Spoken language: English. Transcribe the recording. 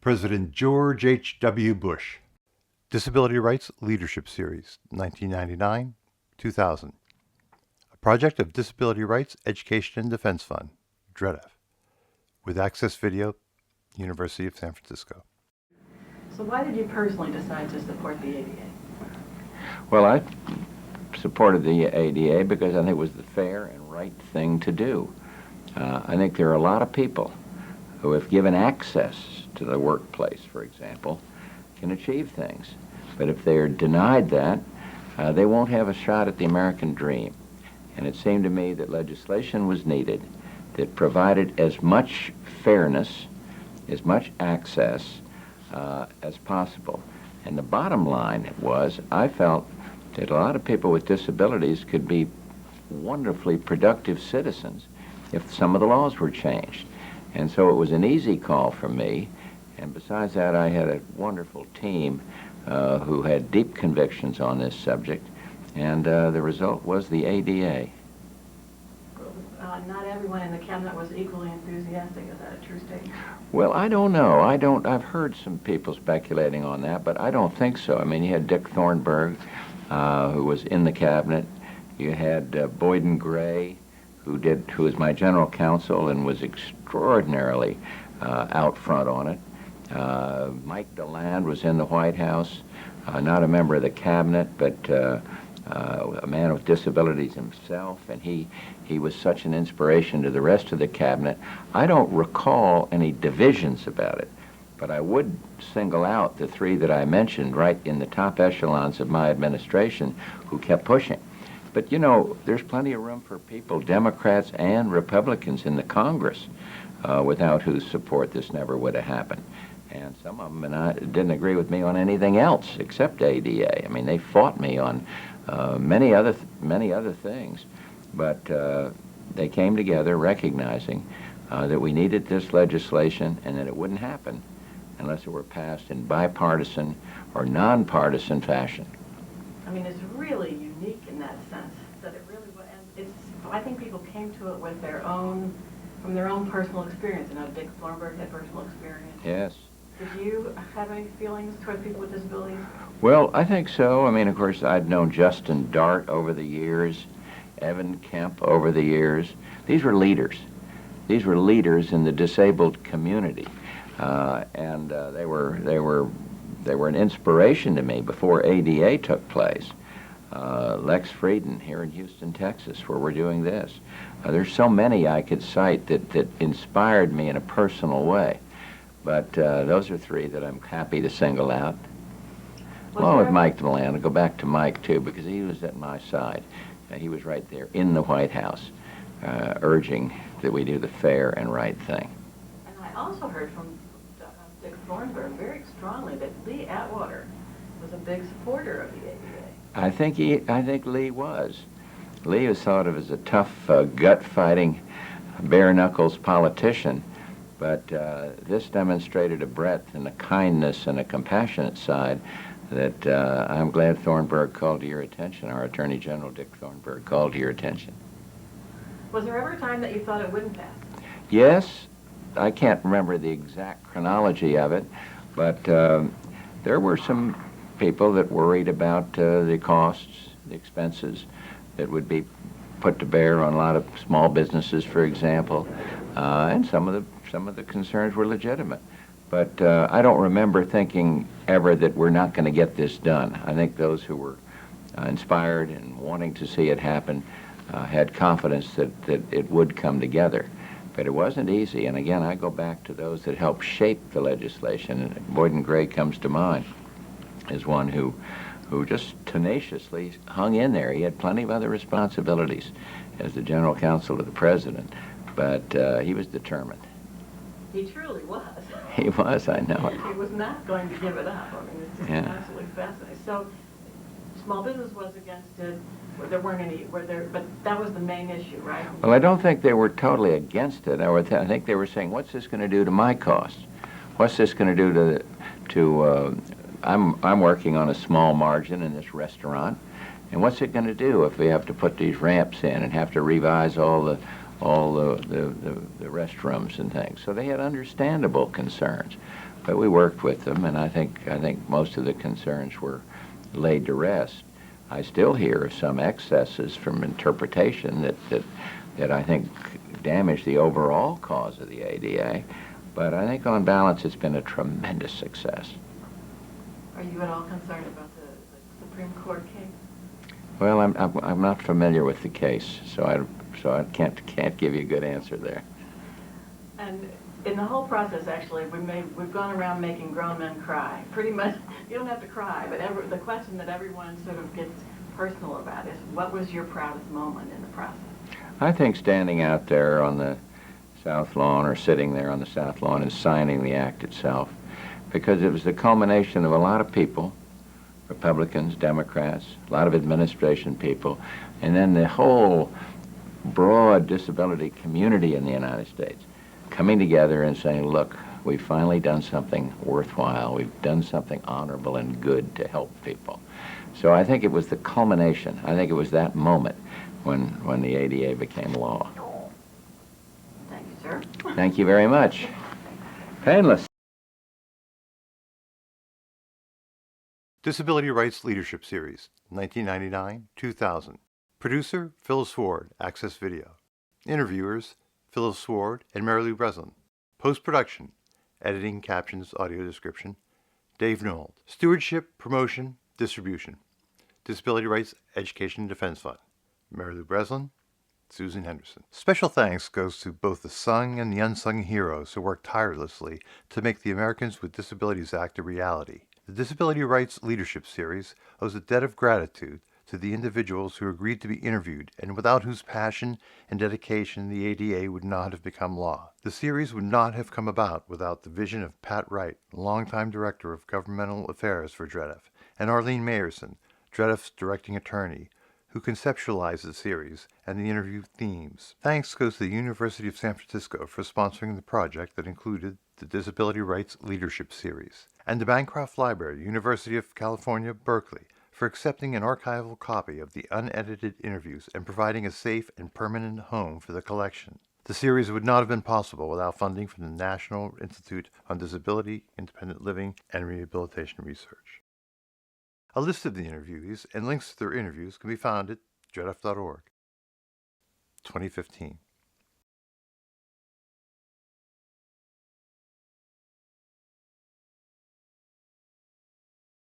President George H.W. Bush. Disability Rights Leadership Series, 1999-2000. A project of Disability Rights Education and Defense Fund, DREDF, with Access Video, University of San Francisco. So why did you personally decide to support the ADA? Well, I supported the ADA because I think it was the fair and right thing to do. I think there are a lot of people who, if given access to the workplace, for example, can achieve things. But if they're denied that, they won't have a shot at the American dream. And it seemed to me that legislation was needed that provided as much fairness, as much access as possible. And the bottom line was, I felt that a lot of people with disabilities could be wonderfully productive citizens if some of the laws were changed. And so it was an easy call for me. And besides that, I had a wonderful team who had deep convictions on this subject. And the result was the ADA. Not everyone in the cabinet was equally enthusiastic. Is that a true statement? Well, I don't know. I've heard some people speculating on that, but I don't think so. I mean, you had Dick Thornburg, who was in the cabinet. You had Boyden Gray, who was my general counsel and was extraordinarily out front on it. Mike DeLand was in the White House, not a member of the cabinet, but a man with disabilities himself, and he was such an inspiration to the rest of the cabinet. I don't recall any divisions about it, but I would single out the three that I mentioned right in the top echelons of my administration who kept pushing. But, you know, there's plenty of room for people, Democrats and Republicans in the Congress, without whose support this never would have happened. And some of them didn't agree with me on anything else except ADA. I mean, they fought me on many other things. But they came together recognizing that we needed this legislation and that it wouldn't happen unless it were passed in bipartisan or nonpartisan fashion. I mean, it's really unique in that sense, that it really was. I think people came to it with from their own personal experience. You know, Dick Thornburg had personal experience. Yes. Did you have any feelings toward people with disabilities? Well, I think so. I mean, of course, I'd known Justin Dart over the years, Evan Kemp over the years. These were leaders. These were leaders in the disabled community, and they were an inspiration to me before ADA took place. Lex Frieden here in Houston, Texas, where we're doing this. There's so many I could cite that inspired me in a personal way. But those are three that I'm happy to single out. Along with Mike DeLand. I'll go back to Mike, too, because he was at my side. He was right there in the White House, urging that we do the fair and right thing. And I also heard from Dick Thornburg very strongly that Lee Atwater was a big supporter of the ADA. I think Lee was. Lee was thought of as a tough, gut-fighting, bare-knuckles politician. But this demonstrated a breadth and a kindness and a compassionate side that I'm glad Thornburg called to your attention. Our Attorney General, Dick Thornburg, called to your attention. Was there ever a time that you thought it wouldn't pass? Yes. I can't remember the exact chronology of it, but there were some people that worried about the costs, the expenses that would be put to bear on a lot of small businesses, for example, and some of the concerns were legitimate. But I don't remember thinking ever that we're not going to get this done. I think those who were inspired and wanting to see it happen had confidence that it would come together. But it wasn't easy. And again, I go back to those that helped shape the legislation. And Boyden Gray comes to mind as one who just tenaciously hung in there. He had plenty of other responsibilities as the general counsel to the president, but he was determined. He truly was. He was, I know it. He was not going to give it up. I mean, it's just absolutely fascinating. So, small business was against it. There weren't any, but that was the main issue, right? Well, I don't think they were totally against it. I think they were saying, what's this going to do to my costs? What's this going to do to I'm working on a small margin in this restaurant, and what's it going to do if we have to put these ramps in and have to revise all the restrooms and things? So they had understandable concerns. But we worked with them, and I think most of the concerns were laid to rest. I still hear of some excesses from interpretation that I think damage the overall cause of the ADA. But I think on balance it's been a tremendous success. Are you at all concerned about the Supreme Court case? Well, I'm not familiar with the case, so I can't give you a good answer there. And in the whole process, actually, we've gone around making grown men cry. Pretty much, you don't have to cry, but the question that everyone sort of gets personal about is, what was your proudest moment in the process? I think standing out there on the South Lawn, or sitting there on the South Lawn and signing the act itself, because it was the culmination of a lot of people, Republicans, Democrats, a lot of administration people, and then the whole broad disability community in the United States coming together and saying, look, we've finally done something worthwhile. We've done something honorable and good to help people. So I think it was the culmination. I think it was that moment when the ADA became law. Thank you, sir. Thank you very much. Painless. Disability Rights Leadership Series, 1999-2000. Producer, Phyllis Ward, Access Video. Interviewers, Phyllis Ward and Mary Lou Breslin. Post-production, editing, captions, audio description, Dave Newell. Stewardship, promotion, distribution. Disability Rights Education and Defense Fund. Mary Lou Breslin, Susan Henderson. Special thanks goes to both the sung and the unsung heroes who worked tirelessly to make the Americans with Disabilities Act a reality. The Disability Rights Leadership Series owes a debt of gratitude to the individuals who agreed to be interviewed and without whose passion and dedication the ADA would not have become law. The series would not have come about without the vision of Pat Wright, longtime Director of Governmental Affairs for DREDF, and Arlene Mayerson, DREDF's directing attorney, who conceptualized the series and the interview themes. Thanks goes to the University of San Francisco for sponsoring the project that included the Disability Rights Leadership Series, and the Bancroft Library, University of California, Berkeley, for accepting an archival copy of the unedited interviews and providing a safe and permanent home for the collection. The series would not have been possible without funding from the National Institute on Disability, Independent Living, and Rehabilitation Research. A list of the interviewees and links to their interviews can be found at dredf.org. 2015.